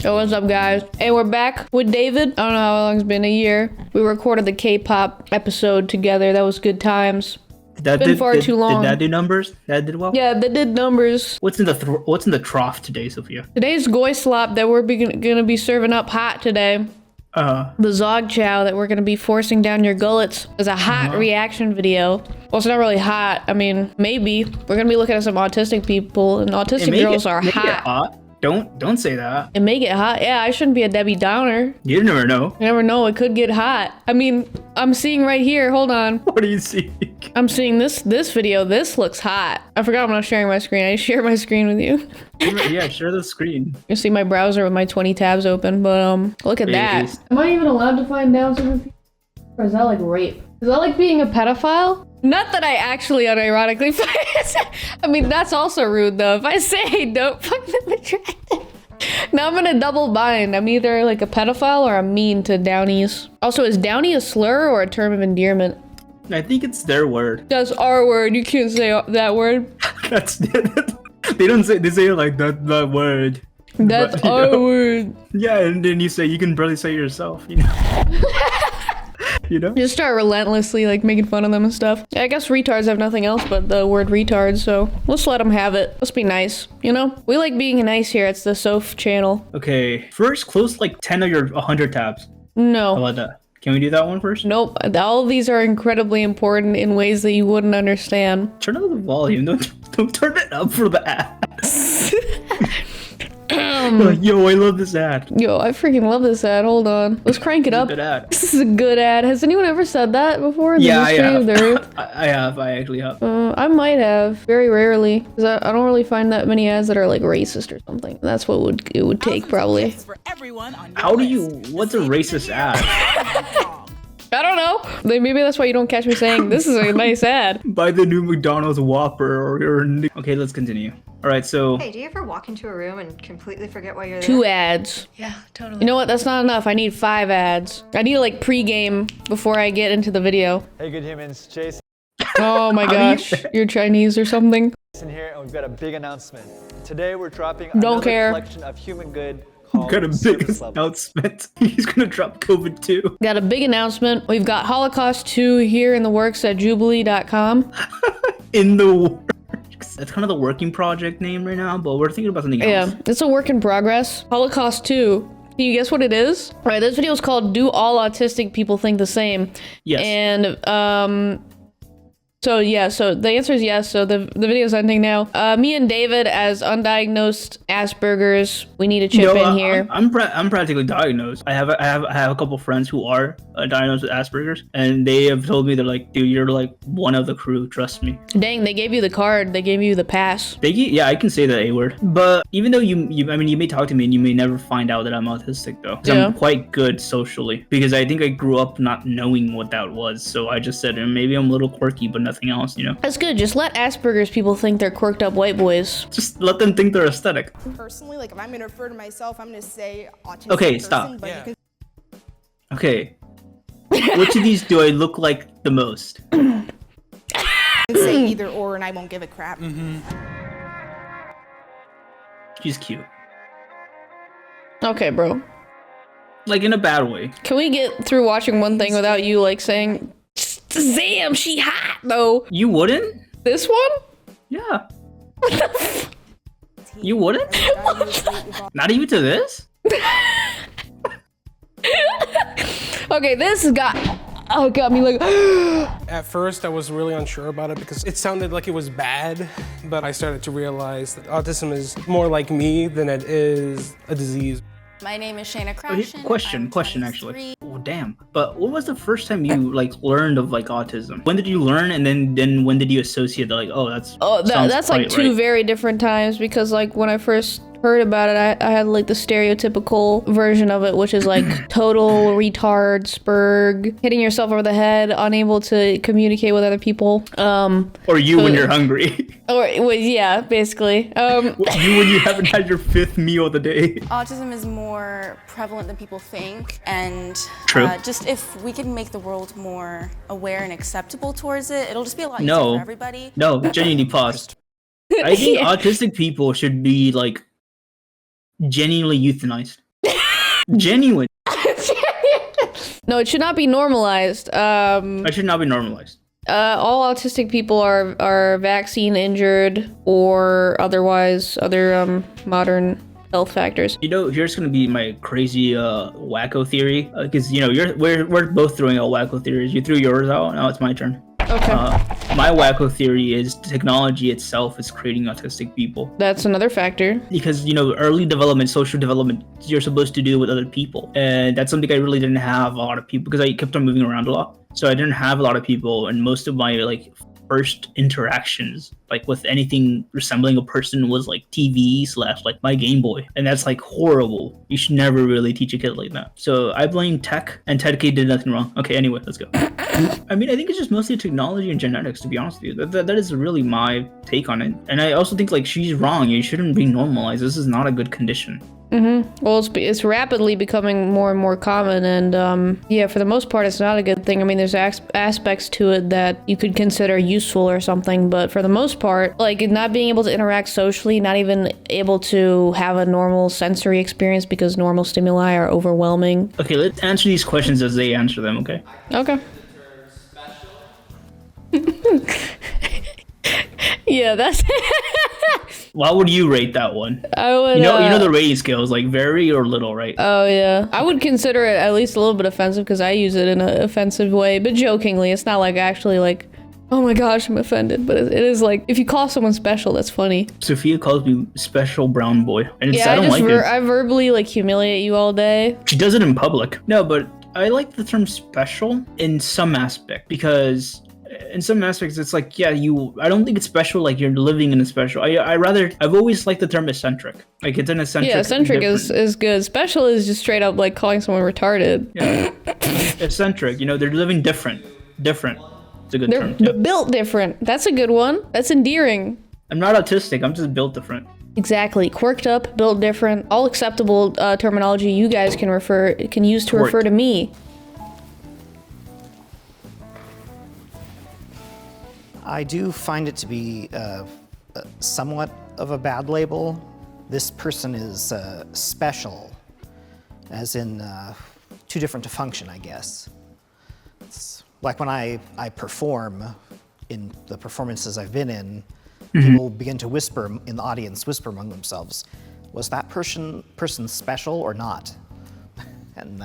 Oh, what's up, guys? Hey, we're back with David. I don't know how long it's been, a year. We recorded the K-pop episode together. That was good times. That Been far too long. Did that do numbers? That did well? Yeah, that did numbers. What's in the trough today, Sophia? Today's goy slop that we're gonna be serving up hot today. The Zog Chow that we're gonna be forcing down your gullets is a hot reaction video. Well, it's not really hot. I mean, maybe. We're gonna be looking at some autistic people, and autistic girls are hot. Don't say that. It may get hot. Yeah, I shouldn't be a Debbie Downer. You never know. You never know. It could get hot. I mean, I'm seeing right here. Hold on. What are you seeing? I'm seeing this video. This looks hot. I forgot I'm not sharing my screen. I share my screen with you. Yeah, share the screen. You see my browser with my 20 tabs open, but look at that. Am I even allowed to find Down syndrome? Or is that like rape? Is that like being a pedophile? Not that I actually unironically find it. I mean, that's also rude though. If I say don't find them attractive. Now I'm gonna double bind. I'm either like a pedophile or I'm mean to Downies. Also, is Downy a slur or a term of endearment? I think it's their word. That's our word. You can't say that word. That's they don't say, they say like that word. That's but, our word. Yeah, and then you say, you can barely say it yourself, you know? You know? Just start relentlessly like making fun of them and stuff. I guess retards have nothing else but the word retard, so let's let them have it. Let's be nice, you know? We like being nice here. It's the Soph channel. Okay, first close like 10 of your 100 tabs. No. How about that? Can we do that one first? Nope. All of these are incredibly important in ways that you wouldn't understand. Turn up the volume. Don't turn it up for the ads. Yo, I love this ad. Yo, I freaking love this ad. Hold on. Let's crank it up. Good ad. This is a good ad. Has anyone ever said that before? Yeah, I have. I actually have. I might have. Very rarely. Because I don't really find that many ads that are like racist or something. That's what it would take probably. How do you... What's a racist ad? I don't know. Maybe that's why you don't catch me saying this is a nice ad. Buy the new McDonald's Whopper or okay, let's continue. All right, so... Hey, do you ever walk into a room and completely forget why you're there? 2 ads. Yeah, totally. You know what? That's not enough. I need 5 ads. I need like pre-game before I get into the video. Hey, good humans. Jason. Oh my gosh. You're Chinese or something? Jason here, and we've got a big announcement. Today, we're dropping another collection of human good. Got a big announcement. He's gonna drop COVID 2. Got a big announcement. We've got Holocaust 2 here in the works at jubilee.com. In the works. That's kind of the working project name right now, but we're thinking about something else. Yeah, it's a work in progress. Holocaust 2. Can you guess what it is? All right, this video is called Do All Autistic People Think the Same? Yes. And, so yeah, so the answer is yes. So the video's ending now. Me and David as undiagnosed Asperger's, we need to chip in here. I'm practically diagnosed. I have a couple friends who are diagnosed with Asperger's, and they have told me, they're like, dude, you're like one of the crew. Trust me. Dang, they gave you the card. They gave you the pass. Yeah, I can say the A word. But even though I mean, you may talk to me and you may never find out that I'm autistic though. 'Cause I'm quite good socially, because I think I grew up not knowing what that was. So I just said, maybe I'm a little quirky, but nothing else, you know? That's good. Just let Asperger's people think they're quirked up white boys. Just let them think they're aesthetic. Personally, like if I'm gonna refer to myself, I'm gonna say autistic. Okay, person, stop. But you Okay. Which of these do I look like the most? can say either or, and I won't give a crap. She's cute. Okay, bro. Like in a bad way. Can we get through watching one thing without you like saying, damn, she hot though? You wouldn't? This one? Yeah. You wouldn't? Not even to this? Okay, this got me like. At first, I was really unsure about it because it sounded like it was bad, but I started to realize that autism is more like me than it is a disease. My name is Shayna Crashen. Question actually. Oh, damn. But what was the first time you like learned of like autism? When did you learn, and then when did you associate that, like, oh, that's like 2 very different times, because like when I first heard about it, I had like the stereotypical version of it, which is like total retard, spurg, hitting yourself over the head, unable to communicate with other people. Or you when you're hungry. Or yeah, basically. You when you haven't had your 5th meal of the day. Autism is more prevalent than people think, and just if we can make the world more aware and acceptable towards it, it'll just be a lot easier for everybody. No, genuinely pause. I think autistic people should be like genuinely euthanized. Genuine. No, it should not be normalized. It should not be normalized. All autistic people are vaccine injured or otherwise other modern health factors. You know, here's gonna be my crazy wacko theory, because you know we're both throwing out wacko theories. You threw yours out. Now it's my turn. Okay. My wacko theory is technology itself is creating autistic people. That's another factor. Because, you know, early development, social development, you're supposed to do with other people. And that's something I really didn't have a lot of people, because I kept on moving around a lot. So I didn't have a lot of people, and most of my, like, first interactions, like, with anything resembling a person was, like, TV / like, my Game Boy. And that's, like, horrible. You should never really teach a kid like that. So I blame tech, and Ted K did nothing wrong. Okay, anyway, let's go. I mean, I think it's just mostly technology and genetics, to be honest with you. That is really my take on it. And I also think, like, she's wrong. You shouldn't be normalized. This is not a good condition. Well, it's rapidly becoming more and more common, and yeah, for the most part, it's not a good thing. I mean, there's aspects to it that you could consider useful or something, but for the most part, like not being able to interact socially, not even able to have a normal sensory experience because normal stimuli are overwhelming. Okay, let's answer these questions as they answer them, okay? Okay. Yeah, that's What would you rate that one? I would. You know the rating scale is like very or little, right? Oh yeah, I would consider it at least a little bit offensive because I use it in an offensive way, but jokingly. It's not like actually like, oh my gosh, I'm offended. But it is like if you call someone special, that's funny. Sophia calls me special brown boy, and it's, yeah, I don't like it. I verbally like humiliate you all day. She does it in public. No, but I like the term special in some aspect, because in some aspects it's like, yeah, I don't think it's special like you're living in a special. I've always liked the term eccentric. Like it's an eccentric. Yeah, eccentric is good. Special is just straight up like calling someone retarded. Yeah. Eccentric, you know, they're living different. It's a good term too. They're built different. That's a good one. That's endearing. I'm not autistic, I'm just built different. Exactly. Quirked up, built different. All acceptable terminology you guys can use to refer to me. I do find it to be somewhat of a bad label. This person is special, as in too different to function, I guess. It's like when I perform in the performances I've been in, people begin to whisper in the audience, whisper among themselves, was that person special or not? And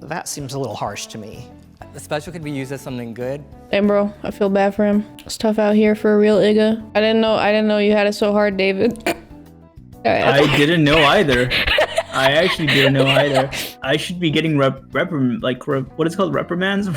that seems a little harsh to me. The special could be used as something good. Damn, bro, I feel bad for him. It's tough out here for a real Igga. I didn't know you had it so hard, David. I didn't know either. I actually didn't know either. I should be getting what is it called, reprimands?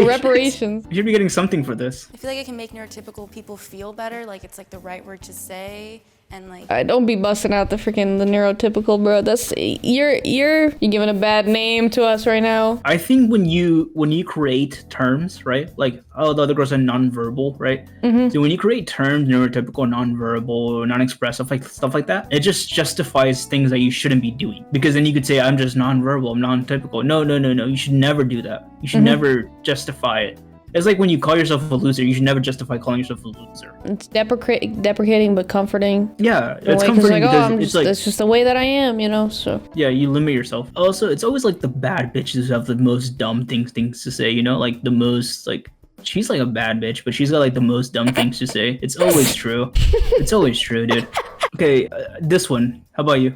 Reparations. You should be getting something for this. I feel like it can make neurotypical people feel better, like it's like the right word to say. And like, don't be busting out the neurotypical, bro. That's you're giving a bad name to us right now. I think when you create terms, right? Like, oh, the other girls are nonverbal, right? So when you create terms, neurotypical, nonverbal, non-expressive, stuff like that, it just justifies things that you shouldn't be doing. Because then you could say, I'm just nonverbal, I'm non-typical. No. You should never do that. You should never justify it. It's like when you call yourself a loser, you should never justify calling yourself a loser. It's deprecating but comforting. Yeah, it's comforting because it's just the way that I am, you know, so. Yeah, you limit yourself. Also, it's always like the bad bitches who have the most dumb things to say, you know? Like the most, like, she's like a bad bitch, but she's got like the most dumb things to say. It's always true. It's always true, dude. Okay, this one. How about you?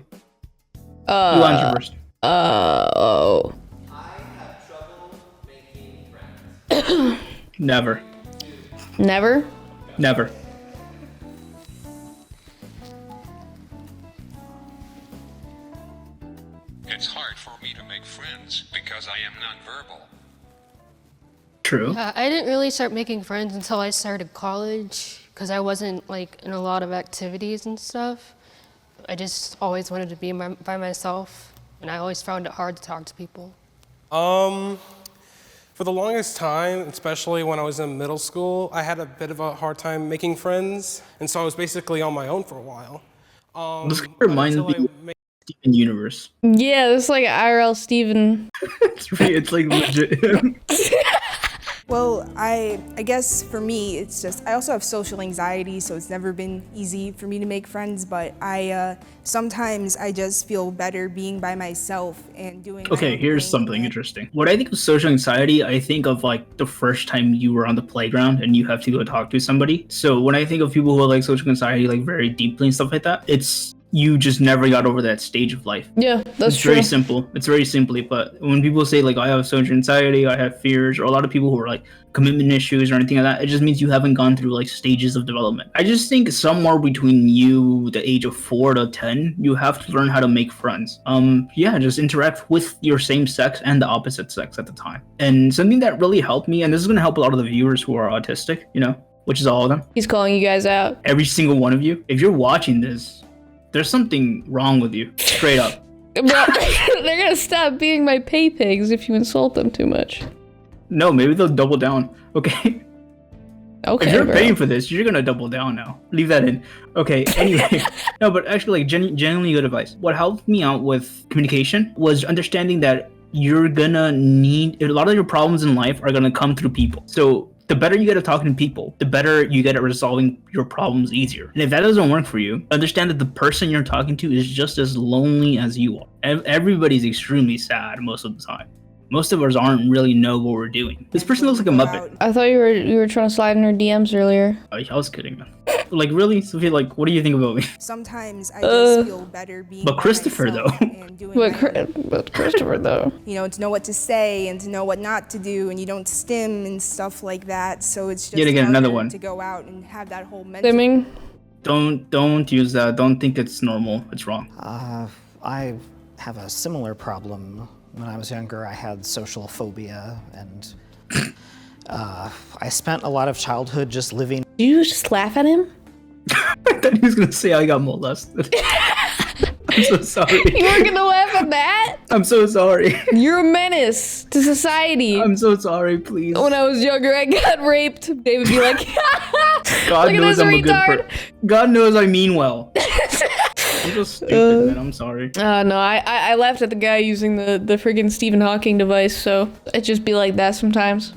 You answer first. Oh. Never. Never? Never. It's hard for me to make friends because I am nonverbal. True. I didn't really start making friends until I started college because I wasn't like in a lot of activities and stuff. I just always wanted to be by myself, and I always found it hard to talk to people. For the longest time, especially when I was in middle school, I had a bit of a hard time making friends, and so I was basically on my own for a while. This reminds me of Steven Universe. Yeah, it's like IRL Steven. It's like legit. Well, I guess for me, it's just, I also have social anxiety, so it's never been easy for me to make friends, but sometimes I just feel better being by myself and doing Okay, here's something interesting. When I think of social anxiety, I think of like the first time you were on the playground and you have to go talk to somebody. So when I think of people who are like social anxiety, like very deeply and stuff like that, it's you just never got over that stage of life. Yeah, that's true. Very simple. It's very simply, but when people say like I have social anxiety, I have fears, or a lot of people who are like commitment issues or anything like that, it just means you haven't gone through like stages of development. I just think somewhere between you, the age of 4 to 10, you have to learn how to make friends. Yeah, just interact with your same sex and the opposite sex at the time. And something that really helped me, and this is going to help a lot of the viewers who are autistic, you know, which is all of them. He's calling you guys out. Every single one of you. If you're watching this, there's something wrong with you, straight up. Well, they're gonna stop being my pay pigs if you insult them too much. No, maybe they'll double down, okay? Okay, if you're bro. paying for this, you're gonna double down now. Leave that in. Okay, anyway. No, but actually, like, genuinely good advice. What helped me out with communication was understanding that you're gonna need, a lot of your problems in life are gonna come through people. So the better you get at talking to people, the better you get at resolving your problems easier. And if that doesn't work for you, understand that the person you're talking to is just as lonely as you are. Everybody's extremely sad most of the time. Most of us aren't really know what we're doing. This person looks like a Muppet. I thought you were trying to slide in her DMs earlier. I was kidding, man. Like, really, Sophia, like, what do you think about me? Sometimes I just feel better being But Christopher, though. But Christopher, though. You know, to know what to say and to know what not to do, and you don't stim and stuff like that. So it's just yet again another one to go out and have that whole mental. Stimming. Don't use that. Don't think it's normal. It's wrong. I have a similar problem. When I was younger, I had social phobia, and I spent a lot of childhood just living. Did you just laugh at him? I thought he was gonna say I got molested. I'm so sorry. You were gonna laugh at that? I'm so sorry. You're a menace to society. I'm so sorry, please. When I was younger, I got raped. They would be like, God look knows at I'm this a good retard. God knows I mean well. I'm just stupid, man. I'm sorry. No, I laughed at the guy using the friggin' Stephen Hawking device, so it just be like that sometimes.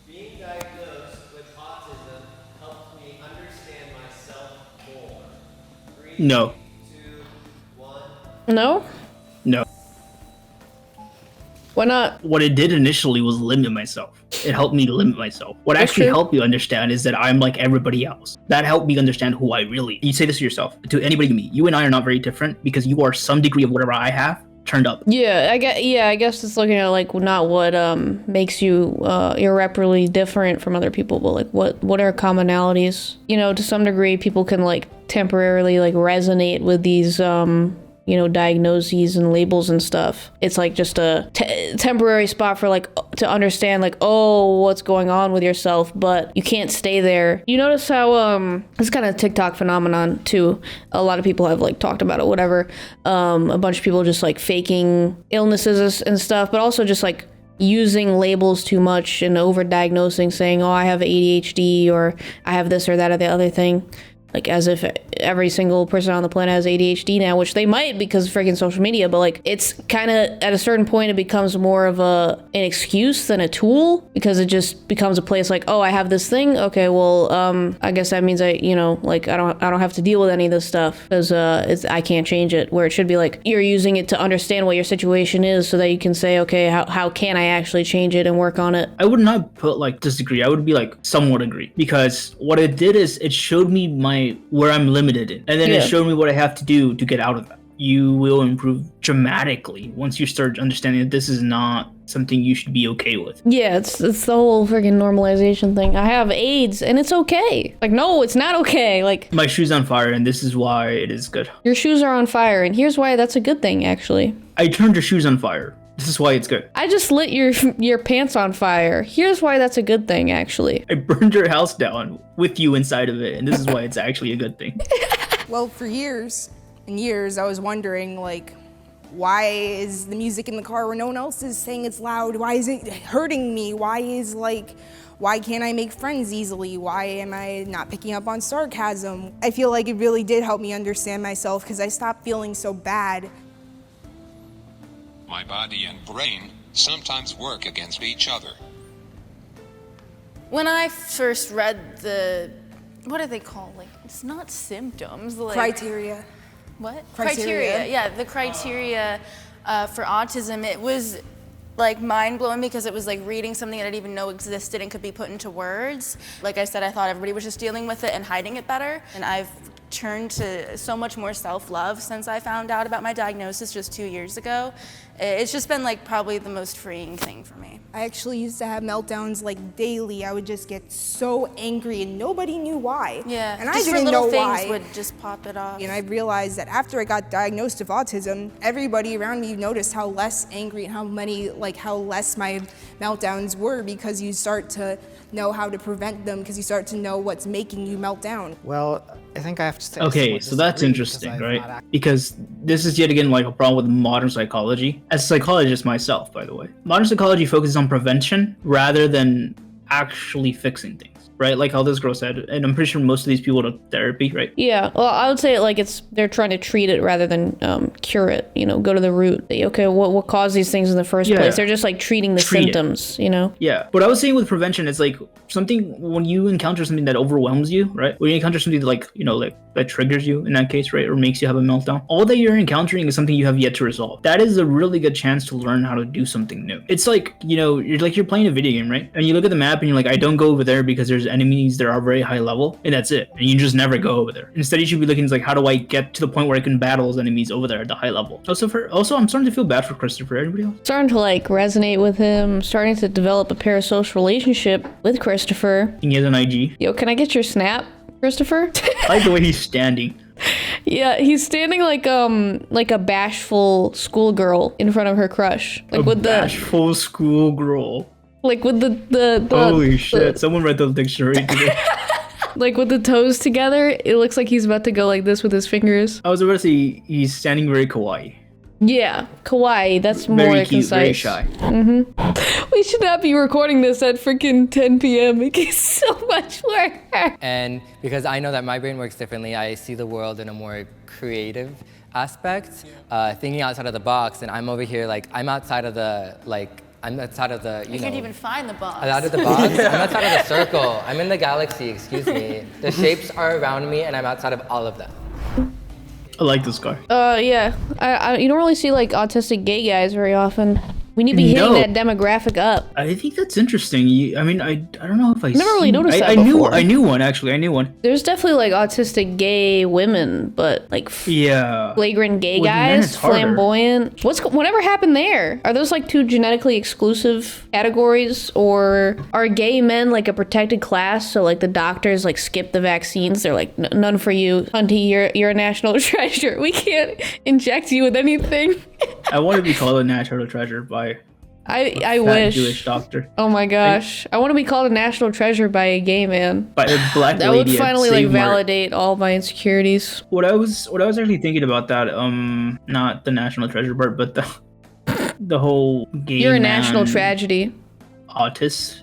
Being diagnosed with autism helped me understand myself more. 3, No. 2, 1. No? No. Why not? What it did initially was limit myself. It helped me limit myself. What actually helped you understand is that I'm like everybody else. That helped me understand who I really. You say this to yourself, to anybody you meet. You and I are not very different because you are some degree of whatever I have turned up. Yeah, I guess it's looking at like not what makes you irreparably different from other people, but like what are commonalities? You know, to some degree, people can like temporarily like resonate with these you know, diagnoses and labels and stuff. It's like just a temporary spot for like to understand like, oh, what's going on with yourself, but you can't stay there. You notice how it's kind of a TikTok phenomenon too. A lot of people have like talked about it, whatever. A bunch of people just like faking illnesses and stuff, but also just like using labels too much and overdiagnosing, saying, oh, I have ADHD or I have this or that or the other thing. Like, as if every single person on the planet has ADHD now, which they might because of freaking social media, but like, it's kind of, at a certain point, it becomes more of an excuse than a tool, because it just becomes a place like, oh, I have this thing, okay, well, I guess that means I don't have to deal with any of this stuff, because I can't change it, where it should be like, you're using it to understand what your situation is, so that you can say, okay, how can I actually change it and work on it? I would not put like disagree, I would be like somewhat agree, because what it did is it showed me where I'm limited in, and then it showed me what I have to do to get out of that. You will improve dramatically once you start understanding that this is not something you should be okay with. Yeah, it's the whole freaking normalization thing. I have AIDS and it's okay. Like, no, it's not okay. Like, my shoe's on fire and this is why it is good. Your shoes are on fire and here's why that's a good thing, actually. I turned your shoes on fire. This is why it's good. I just lit your pants on fire. Here's why that's a good thing, actually. I burned your house down with you inside of it, and this is why it's actually a good thing. Well, for years and years, I was wondering, like, why is the music in the car where no one else is saying it's loud? Why is it hurting me? Why can't I make friends easily? Why am I not picking up on sarcasm? I feel like it really did help me understand myself, because I stopped feeling so bad. My body and brain sometimes work against each other. When I first read the, what do they call, like, it's not symptoms, like... Criteria. What? Criteria. Yeah, the criteria for autism, it was like mind-blowing because it was like reading something I didn't even know existed and could be put into words. Like I said, I thought everybody was just dealing with it and hiding it better. And I've turned to so much more self-love since I found out about my diagnosis just 2 years ago. It's just been like probably the most freeing thing for me. I actually used to have meltdowns like daily. I would just get so angry and nobody knew why. Yeah, and I just didn't for know little why. things would just pop it off. And I realized that after I got diagnosed with autism, everybody around me noticed how less angry and how less my meltdowns were, because you start to know how to prevent them, because you start to know what's making you melt down. Well, I think I have to say. Okay, so that's interesting, right? Because this is yet again like a problem with modern psychology. As a psychologist myself, by the way, modern psychology focuses on prevention rather than actually fixing things. Right, like how this girl said, and I'm pretty sure most of these people go to therapy, right? Yeah, well, I would say like they're trying to treat it rather than cure it. You know, go to the root. Okay, what caused these things in the first place? They're just like treating the symptoms. You know? Yeah, but I was saying with prevention, it's like something when you encounter something that overwhelms you, right? When you encounter something that, like, you know, like that triggers you in that case, right, or makes you have a meltdown. All that you're encountering is something you have yet to resolve. That is a really good chance to learn how to do something new. It's like, you know, you're playing a video game, right? And you look at the map and you're like, I don't go over there because there's enemies that are very high level, and that's it. And you just never go over there. Instead, you should be looking like, how do I get to the point where I can battle those enemies over there at the high level? Also, I'm starting to feel bad for Christopher. Anybody else? Starting to like resonate with him. Starting to develop a parasocial relationship with Christopher. And he has an IG. Yo, can I get your snap, Christopher? I like the way he's standing. Yeah, he's standing like a bashful schoolgirl in front of her crush, like with the bashful schoolgirl. Like with the holy shit! Someone read the dictionary today. Like with the toes together, it looks like he's about to go like this with his fingers. I was about to say he's standing very kawaii. Yeah, kawaii. That's more very cute, concise. very shy. We should not be recording this at freaking 10 p.m. It gets so much work. And because I know that my brain works differently, I see the world in a more creative aspect, thinking outside of the box. And I'm over here like I'm outside of the I'm outside of the, you can't even find the box. Out of the box? I'm outside of the circle. I'm in the galaxy, excuse me. The shapes are around me and I'm outside of all of them. I like this guy. Yeah. You don't really see like autistic gay guys very often. We need to be hitting that demographic up. I think that's interesting. I mean, I don't know if I never really noticed that before. I knew one, actually. I knew one. There's definitely like autistic gay women, but like flagrant gay guys, flamboyant. Whatever happened there? Are those like two genetically exclusive categories, or are gay men like a protected class? So like the doctors like skip the vaccines. They're like, none for you, Hunty. You're a national treasure. We can't inject you with anything. I want to be called a national treasure by I wish. Jewish doctor. Oh my gosh. I want to be called a national treasure by a gay man. By a black that lady. That would finally like validate all my insecurities. What I was actually thinking about that, not the national treasure part, but the whole gay You're a national tragedy. Autist,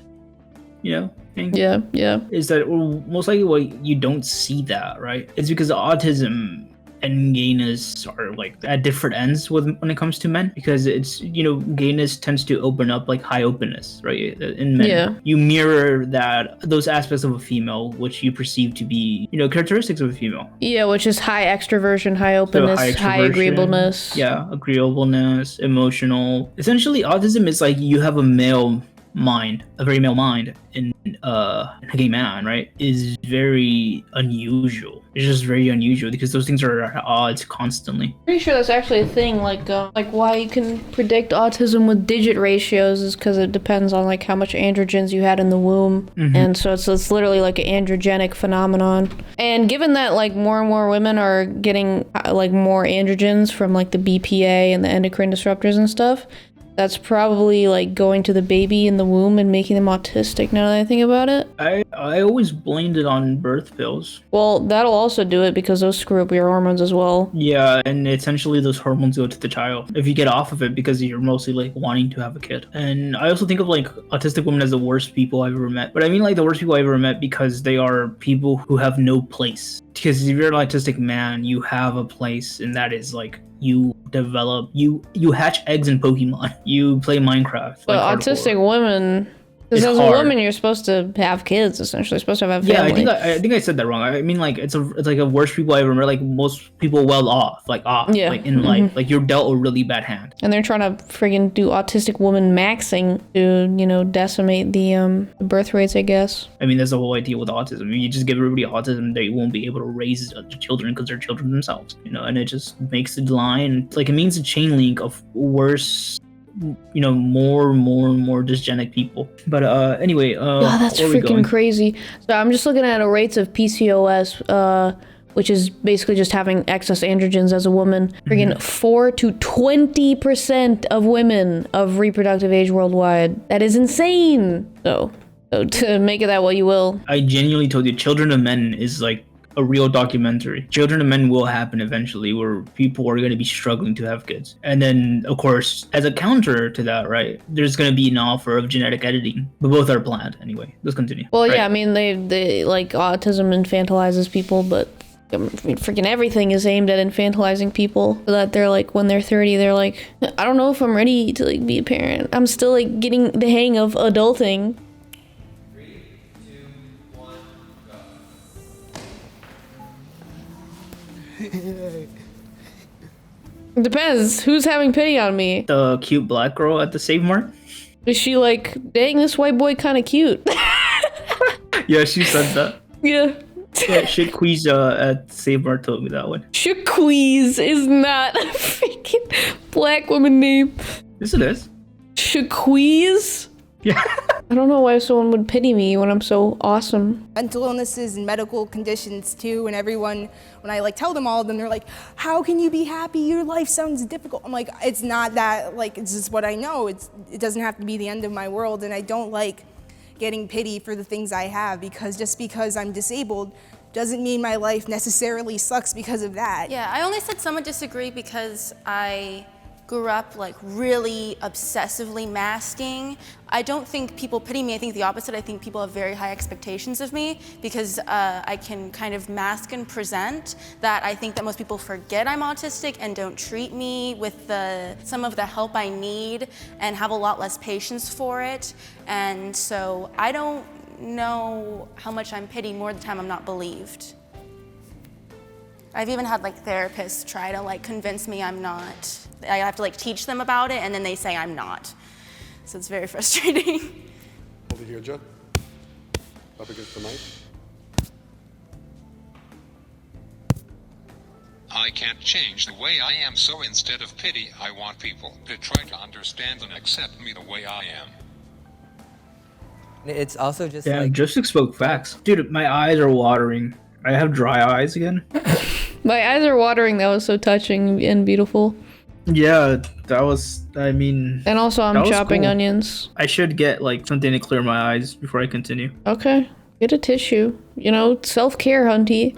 you know, thing. Yeah. Is that most likely why you don't see that, right? It's because autism and gayness are like at different ends when it comes to men, because it's, you know, gayness tends to open up like high openness, right? In men, you mirror those aspects of a female which you perceive to be, you know, characteristics of a female. Yeah, which is high extroversion, high openness, high agreeableness. Yeah, agreeableness, emotional. Essentially, autism is like you have a male mind, a very male mind in a gay man, right? Is very unusual. It's just very unusual because those things are at odds constantly. Pretty sure that's actually a thing. Like why you can predict autism with digit ratios is because it depends on like how much androgens you had in the womb, and so it's literally like an androgenic phenomenon. And given that like more and more women are getting like more androgens from like the BPA and the endocrine disruptors and stuff, that's probably like going to the baby in the womb and making them autistic, now that I think about it. I always blamed it on birth pills. Well, that'll also do it because those screw up your hormones as well. Yeah, and essentially those hormones go to the child if you get off of it, because you're mostly like wanting to have a kid. And I also think of like autistic women as the worst people I've ever met. But I mean like the worst people I've ever met because they are people who have no place. Because if you're an autistic man, you have a place, and that is like you develop, you hatch eggs in Pokemon, you play Minecraft. But like autistic women, Because as a woman, you're supposed to have kids. Essentially, you're supposed to have a family. Yeah, I think I said that wrong. I mean, like it's like a worst people I ever met. Like most people well off, like in life. Like you're dealt a really bad hand. And they're trying to friggin' do autistic woman maxing to decimate the birth rates, I guess. I mean, that's the whole idea with autism. I mean, you just give everybody autism, they won't be able to raise children because they're children themselves. And it just makes the line like it means a chain link of worse. More dysgenic people. But anyway, that's freaking crazy. So I'm just looking at rates of PCOS, which is basically just having excess androgens as a woman. Freaking 4 to 20% of women of reproductive age worldwide. That is insane. So to make it that what you will. I genuinely told you, Children of Men is like a real documentary. Children of Men will happen eventually, where people are going to be struggling to have kids. And then, of course, as a counter to that, right, there's going to be an offer of genetic editing. But both are planned anyway. Let's continue. Well, yeah, I mean, they like autism infantilizes people, but freaking everything is aimed at infantilizing people, so that they're like, when they're 30, they're like, I don't know if I'm ready to like be a parent. I'm still like getting the hang of adulting. It depends. Who's having pity on me? The cute black girl at the Save Mart? Is she like, dang, this white boy kind of cute? Yeah, she said that. Yeah. Yeah, Shaquiz at Save Mart told me that one. Shaquiz is not a freaking black woman name. Yes, it is. Shaquiz? Yeah. I don't know why someone would pity me when I'm so awesome. Mental illnesses and medical conditions too, and everyone, when I like tell them all of them, they're like, how can you be happy? Your life sounds difficult. I'm like, it's not that, like, it's just what I know. It doesn't have to be the end of my world, and I don't like getting pity for the things I have, because just because I'm disabled doesn't mean my life necessarily sucks because of that. Yeah, I only said somewhat disagree because I grew up like really obsessively masking. I don't think people pity me. I think the opposite. I think people have very high expectations of me because I can kind of mask and present that. I think that most people forget I'm autistic and don't treat me with some of the help I need and have a lot less patience for it. And so I don't know how much I'm pitied. More of the time I'm not believed. I've even had like therapists try to like convince me I'm not. I have to like teach them about it, and then they say I'm not. So it's very frustrating. Over here, Joe. Up against the mic. I can't change the way I am, so instead of pity, I want people to try to understand and accept me the way I am. It's also just like... Joseph spoke facts. Dude, my eyes are watering. I have dry eyes again. My eyes are watering. That was so touching and beautiful. Yeah, that was, I mean... And also I'm chopping onions. I should get like something to clear my eyes before I continue. Okay. Get a tissue. Self-care, hunty.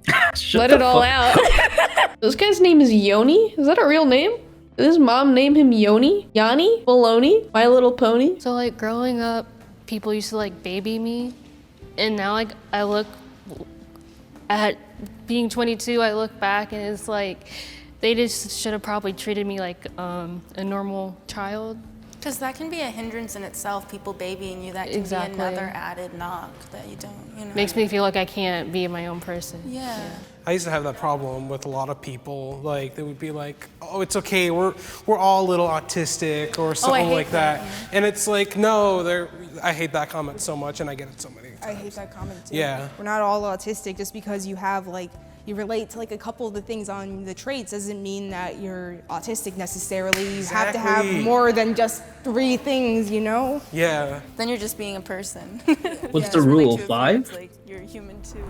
Let it all out. This guy's name is Yoni? Is that a real name? Did his mom name him Yoni? Yanni? Maloney? My Little Pony? So like growing up, people used to like baby me. And now like I look at being 22, I look back and it's like, they just should have probably treated me like a normal child. Because that can be a hindrance in itself, people babying you. That can be another added knock that you don't, Makes me feel like I can't be my own person. Yeah. I used to have that problem with a lot of people. Like, they would be like, oh, it's okay, we're all a little autistic or something like that. Yeah. And it's like, no, I hate that comment so much, and I get it so many times. I hate that comment too. Yeah. We're not all autistic. Just because you have like, you relate to like a couple of the things on the traits doesn't mean that you're autistic necessarily. You have to have more than just 3 things, Yeah. Then you're just being a person. What's the rule? 5? Like you're human too.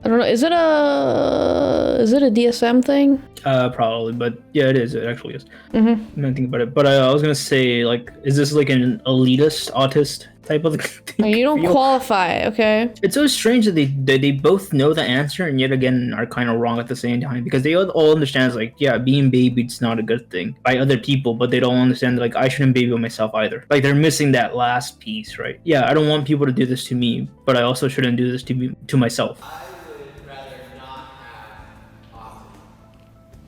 I don't know. Is it a DSM thing? Probably, but yeah, it is. It actually is. I'm gonna think about it. But I was gonna say, like, is this like an elitist autist type of thing? You don't qualify, okay? It's so strange that they both know the answer and yet again are kind of wrong at the same time, because they all understand it's like, yeah, being babied's not a good thing by other people, but they don't understand that, like, I shouldn't baby myself either. Like, they're missing that last piece, right? Yeah, I don't want people to do this to me, but I also shouldn't do this to myself. I would rather not have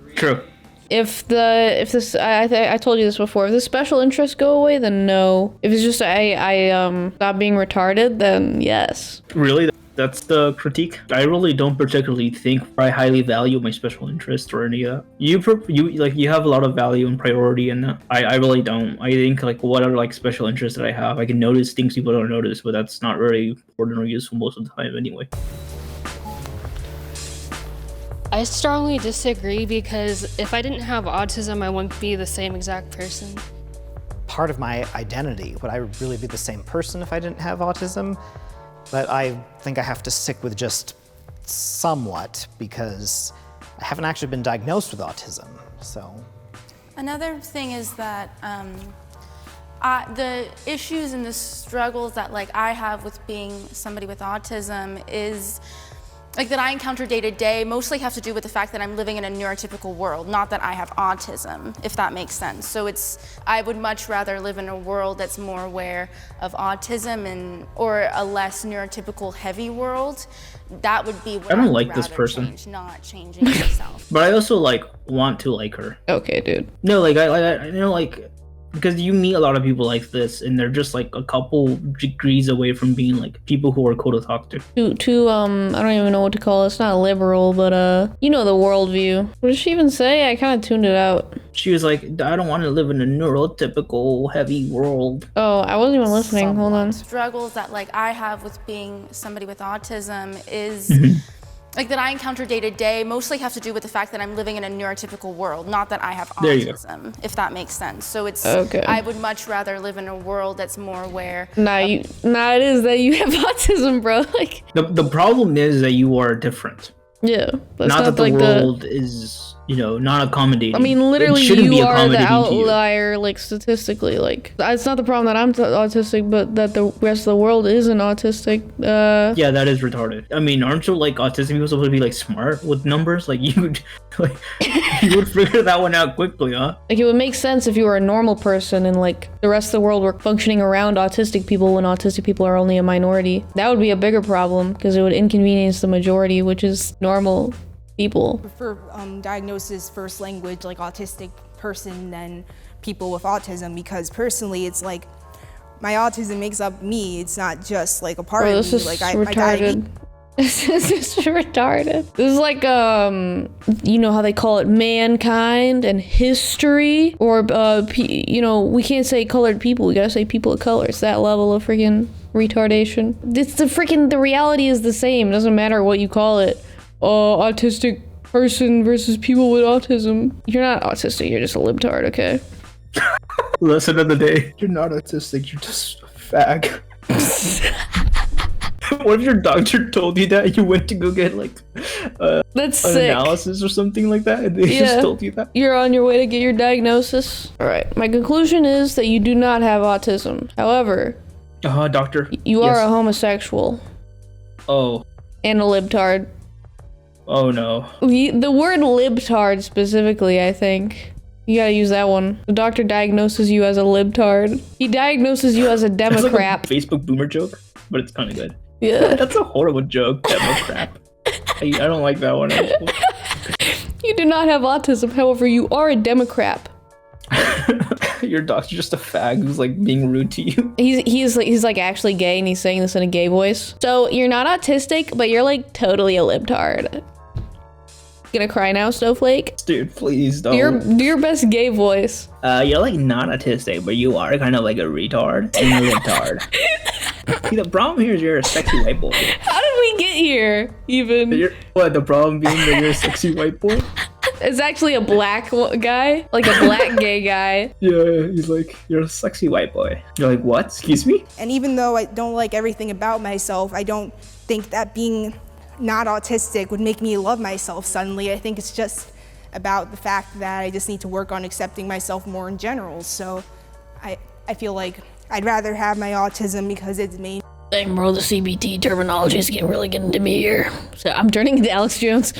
autism. True. If this, I told you this before, if the special interests go away, then no. If it's just I stop being retarded, then yes. Really? That's the critique? I really don't particularly think I highly value my special interest or any of that. You have a lot of value and priority in that. I really don't. I think like what are like special interests that I have? I can notice things people don't notice, but that's not really important or useful most of the time anyway. I strongly disagree because if I didn't have autism, I wouldn't be the same exact person. Part of my identity, would I really be the same person if I didn't have autism? But I think I have to stick with just somewhat because I haven't actually been diagnosed with autism, so. Another thing is that the issues and the struggles that like I have with being somebody with autism is like that I encounter day to day mostly have to do with the fact that I'm living in a neurotypical world, not that I have autism, if that makes sense. So I would much rather live in a world that's more aware of autism or a less neurotypical heavy world. That would be what I don't like this person. Change, not changing myself. But I also like want to like her. Okay, dude. No, like I you know like because you meet a lot of people like this and they're just like a couple degrees away from being like people who are cool to talk to. I don't even know what to call it. It's not liberal, but you know the worldview. What did she even say? I kind of tuned it out. She was like, I don't want to live in a neurotypical heavy world. Oh, I wasn't even listening. Hold on. Struggles that like I have with being somebody with autism is like that I encounter day to day mostly have to do with the fact that I'm living in a neurotypical world, not that I have autism, if that makes sense. So I would much rather live in a world that's more aware. It is that you have autism, bro. Like the problem is that you are different. Yeah, not that the like world is, not accommodating. I mean, literally, you are the outlier, like statistically. Like, it's not the problem that I'm autistic, but that the rest of the world isn't autistic. Yeah, that is retarded. I mean, aren't you like autistic people supposed to be like smart with numbers? Like you would figure that one out quickly, huh? Like it would make sense if you were a normal person and like the rest of the world were functioning around autistic people when autistic people are only a minority. That would be a bigger problem because it would inconvenience the majority, which is normal people. For diagnosis first language, like autistic person than people with autism, because personally it's like my autism makes up me. It's not just like a part of me. Like retarded. This is retarded. This is like you know how they call it mankind and history, or we can't say colored people. We gotta say people of color. It's that level of freaking retardation. The reality is the same. It doesn't matter what you call it. Autistic person versus people with autism. You're not autistic, you're just a libtard, okay? Lesson of the day. You're not autistic, you're just a fag. What if your doctor told you that you went to go get like that's an sick. Analysis or something like that and they just told you that? You're on your way to get your diagnosis. Alright, my conclusion is that you do not have autism. However, doctor. You are a homosexual. Oh. And a libtard. Oh no. The word libtard specifically, I think. You gotta use that one. The doctor diagnoses you as a libtard. He diagnoses you as a Democrat. That's like a Facebook boomer joke, but it's kind of good. Yeah. That's a horrible joke, Democrat. I don't like that one. You do not have autism, however, you are a Democrat. Your doctor's just a fag who's like being rude to you. He's like actually gay and he's saying this in a gay voice. So you're not autistic, but you're like totally a libtard. Gonna cry now, Snowflake? Dude, please don't. Do your best gay voice. You're like not autistic, but you are kind of like a retard and a libtard. See, the problem here is you're a sexy white boy. How did we get here, even? The problem being that you're a sexy white boy? It's actually a black guy, like a black gay guy. Yeah, he's like, you're a sexy white boy. You're like, what? Excuse me? And even though I don't like everything about myself, I don't think that being not autistic would make me love myself suddenly. I think it's just about the fact that I just need to work on accepting myself more in general. So I feel like I'd rather have my autism because it's main. Dang, bro, the CBT terminology is really getting to me here. So I'm turning into Alex Jones.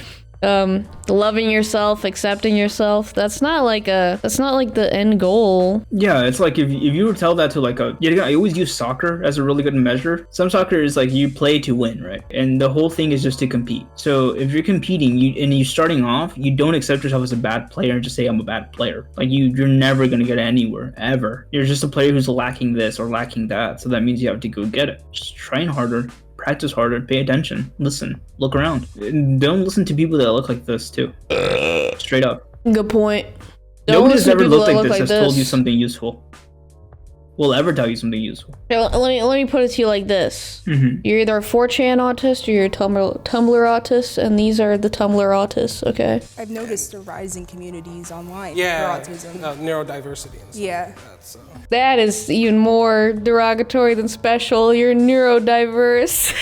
loving yourself, accepting yourself. That's not like the end goal. Yeah, it's like if you were to tell that to like I always use soccer as a really good measure. Some soccer is like you play to win, right? And the whole thing is just to compete. So if you're competing, you're starting off, you don't accept yourself as a bad player and just say I'm a bad player. Like you're never gonna get anywhere ever. You're just a player who's lacking this or lacking that. So that means you have to go get it. Just train harder. Practice harder, pay attention, listen, look around. Don't listen to people that look like this too. Straight up. Good point. Nobody has ever looked like this has told you something useful. Will ever tell you something useful. Let me put it to you like this. You're either a 4chan autist or you're a Tumblr autist, and these are the Tumblr autists, okay? I've noticed a rise in communities online for autism. Neurodiversity and stuff Yeah. That is even more derogatory than special. You're neurodiverse.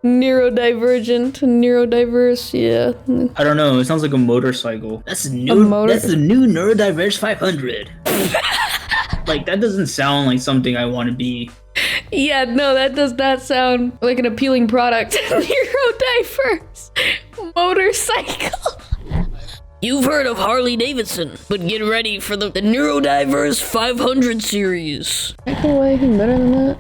Neurodivergent, neurodiverse, yeah. I don't know, it sounds like a motorcycle. That's the new neurodiverse 500. Like, that doesn't sound like something I want to be. Yeah, no, that does not sound like an appealing product. Neurodiverse motorcycle. You've heard of Harley Davidson, but get ready for the Neurodiverse 500 series. I can do anything better than that.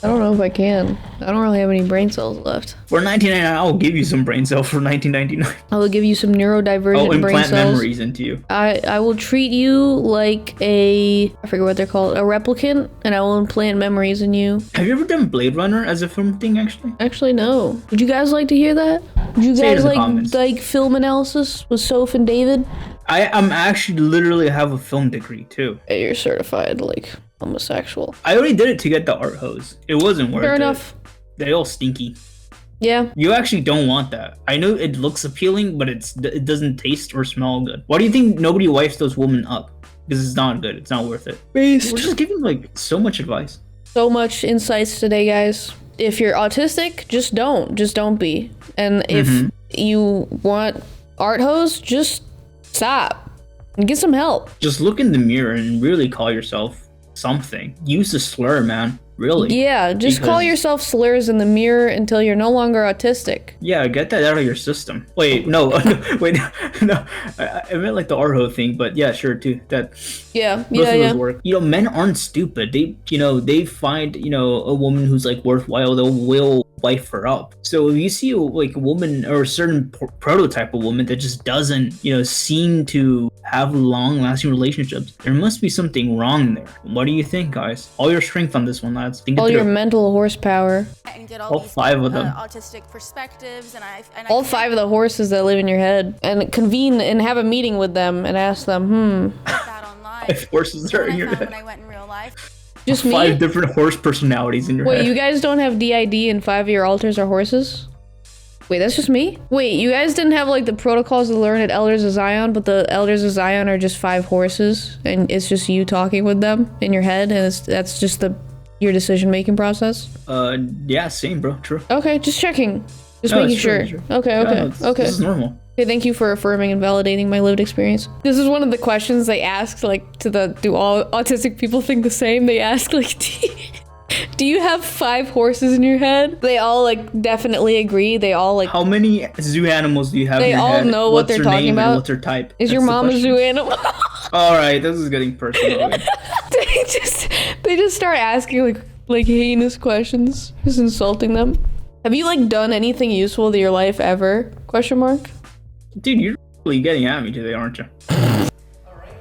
I don't know if I can. I don't really have any brain cells left. For $19.99, I'll give you some brain cells for $19.99. I will give you some neurodivergent brain cells. Implant memories into you. I will treat you like I forget what they're called, a replicant, and I will implant memories in you. Have you ever done Blade Runner as a film thing, actually? Actually, no. Would you guys like to hear that? Would you guys like film analysis with Soph and David? I'm actually literally have a film degree, too. You're certified, like, homosexual. I already did it to get the art hose. It wasn't worth it. Fair enough. They all stinky. Yeah. You actually don't want that. I know it looks appealing, but it doesn't taste or smell good. Why do you think nobody wipes those women up? Because it's not good. It's not worth it. Based. We're just giving like so much advice. So much insights today, guys. If you're autistic, just don't be. And if you want art hose, just stop and get some help. Just look in the mirror and really call yourself something. Use the slur, man. Really. Yeah, just call yourself slurs in the mirror until you're no longer autistic. Yeah, get that out of your system. Wait, no, wait, no. I meant like the Arho thing, but yeah, sure too. That. Yeah, most of those work. You know, men aren't stupid. They find a woman who's like worthwhile. They will wife her up. So if you see like a woman or a certain prototype of woman that just doesn't seem to have long-lasting relationships, there must be something wrong there. What do you think, guys? All your strength on this one, lads. Think all your mental horsepower. And get all these, 5 of them. Autistic perspectives, and all 5 of the horses that live in your head, and convene and have a meeting with them and ask them, that online. 5 horses are in your head. When I went in real life. Just 5 different horse personalities in your head. Wait, you guys don't have DID and 5 of your alters are horses? Wait, that's just me? Wait, you guys didn't have like the protocols to learn at Elders of Zion, but the Elders of Zion are just 5 horses, and it's just you talking with them in your head, and that's just your decision-making process? Yeah, same, bro. True. Okay, just checking. Just making sure. True. Okay. This is normal. Okay, thank you for affirming and validating my lived experience. This is one of the questions they ask, like, do all autistic people think the same? They ask, like, do you have 5 horses in your head? They all, like, definitely agree. They all, like... How many zoo animals do you have in your head? They all know what they're talking about. What's their type? Is your mom a zoo animal? Alright, this is getting personal. They just start asking, like heinous questions. Just insulting them. Have you, like, done anything useful with your life ever? Question mark? Dude, you're really getting at me today, aren't you? Alright,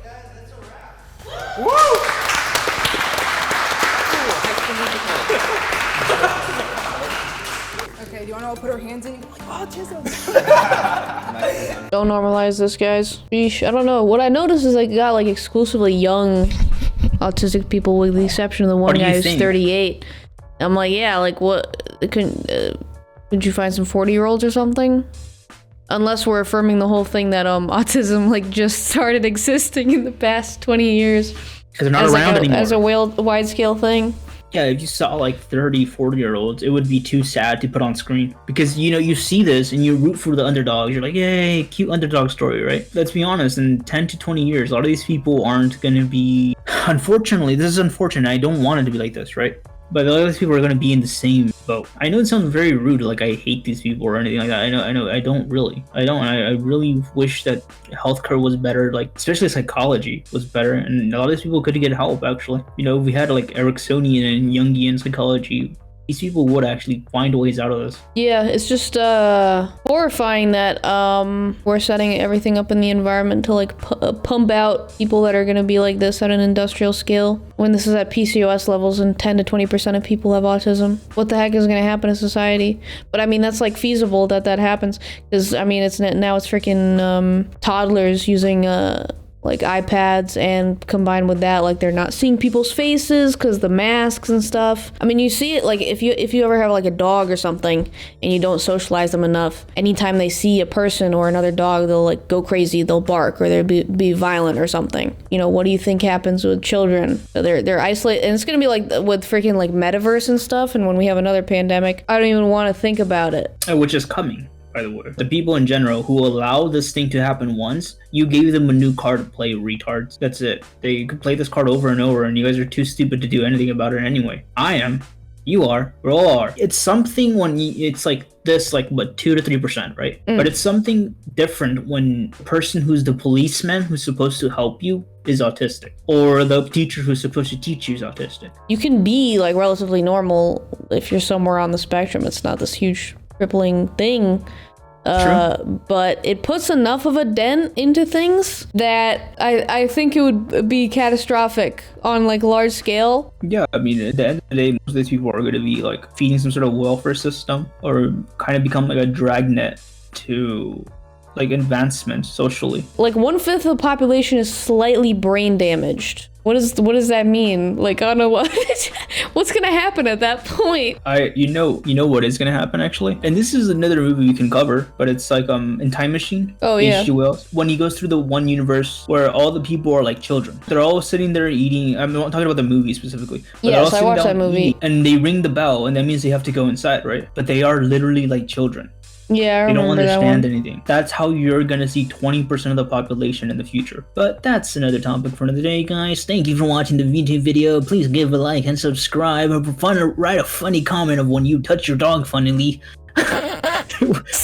guys, that's a wrap. Woo! Okay, do you want to all put our hands in? Like, autism. Don't normalize this, guys. Sheesh, I don't know. What I noticed is I got like exclusively young autistic people, with the exception of the one guy who's 38. I'm like, yeah, like what? Could you find some 40-year-olds or something? Unless we're affirming the whole thing that autism like just started existing in the past 20 years. They're not around anymore. As a wide-scale thing. Yeah, if you saw like 30, 40-year-olds, it would be too sad to put on screen. Because, you see this and you root for the underdogs. You're like, yay, cute underdog story, right? Let's be honest, in 10 to 20 years, a lot of these people aren't going to be... Unfortunately, this is unfortunate. I don't want it to be like this, right? But a lot of these people are gonna be in the same boat. I know it sounds very rude, like I hate these people or anything like that. I know. I don't really. I really wish that healthcare was better, like especially psychology was better, and a lot of these people could get help. Actually, you know, if we had like Ericksonian and Jungian psychology, these people would actually find ways out of this. Yeah, it's just horrifying that we're setting everything up in the environment to like pump out people that are gonna be like this at an industrial scale when this is at PCOS levels and 10 to 20% of people have autism. What the heck is gonna happen to society? But I mean, that's like feasible that happens, because I mean, it's freaking toddlers using like iPads, and combined with that, like they're not seeing people's faces because the masks and stuff. I mean, you see it like if you ever have like a dog or something and you don't socialize them enough, anytime they see a person or another dog, they'll like go crazy, they'll bark, or they'll be violent or something. You know, what do you think happens with children? They're isolated, and it's gonna be like with freaking like metaverse and stuff, and when we have another pandemic, I don't even want to think about it. Which is coming. By the way, the people in general who allow this thing to happen once, you gave them a new card to play, retards. That's it. They could play this card over and over, and you guys are too stupid to do anything about it anyway. I am. You are. We all are. It's something when it's like this, like what, 2 to 3%, right? But it's something different when the person who's the policeman who's supposed to help you is autistic, or the teacher who's supposed to teach you is autistic. You can be like relatively normal if you're somewhere on the spectrum. It's not this huge crippling thing, but it puts enough of a dent into things that I think it would be catastrophic on like large scale. Yeah, I mean, at the end of the day, most of these people are going to be like feeding some sort of welfare system, or kind of become like a dragnet to like advancement socially. Like 1/5 of the population is slightly brain damaged. What does that mean? Like, I don't know what's gonna happen at that point. You know what is gonna happen actually, and this is another movie we can cover, but it's like in Time Machine. Oh yeah. H.G. Wells, when he goes through the one universe where all the people are like children. They're all sitting there eating. I'm not talking about the movie specifically. Yes, I watched that movie. And they ring the bell, and that means they have to go inside, right? But they are literally like children. Yeah, I remember that one. They don't understand anything. That's how you're gonna see 20% of the population in the future. But that's another topic for another day, guys. Thank you for watching the YouTube video. Please give a like and subscribe. Or write a funny comment of when you touch your dog funnily.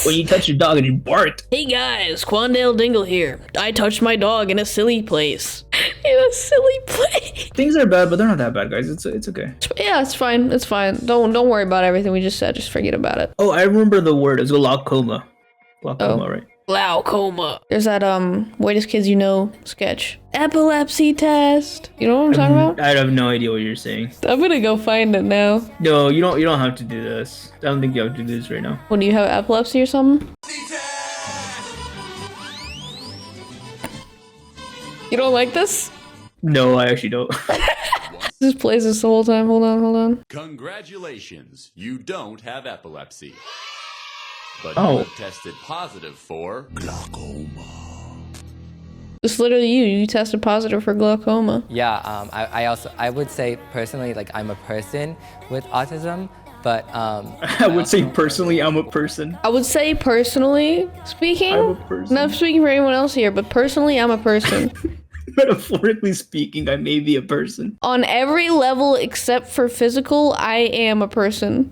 When you touch your dog and it barked. Hey guys, Quandale Dingle here. I touched my dog in a silly place. In a silly place. Things are bad, but they're not that bad, guys. It's okay. Yeah, it's fine. It's fine. Don't worry about everything we just said. Just forget about it. Oh, I remember the word. It's glaucoma. Glaucoma, right? Glaucoma. There's that Whitest Kids You Know sketch. Epilepsy test. You know what I'm talking about? I have no idea what you're saying. I'm gonna go find it now. No, you don't have to do this. I don't think you have to do this right now. What, do you have epilepsy or something? You don't like this? No, I actually don't. This plays this the whole time. Hold on. Congratulations, you don't have epilepsy. But you have tested positive for glaucoma. It's literally you tested positive for glaucoma. Yeah, I would say personally, like, I'm a person with autism, but I would say personally, I'm a person. I would say personally speaking, I'm a person. Not speaking for anyone else here, but personally, I'm a person. Metaphorically speaking, I may be a person. On every level except for physical, I am a person.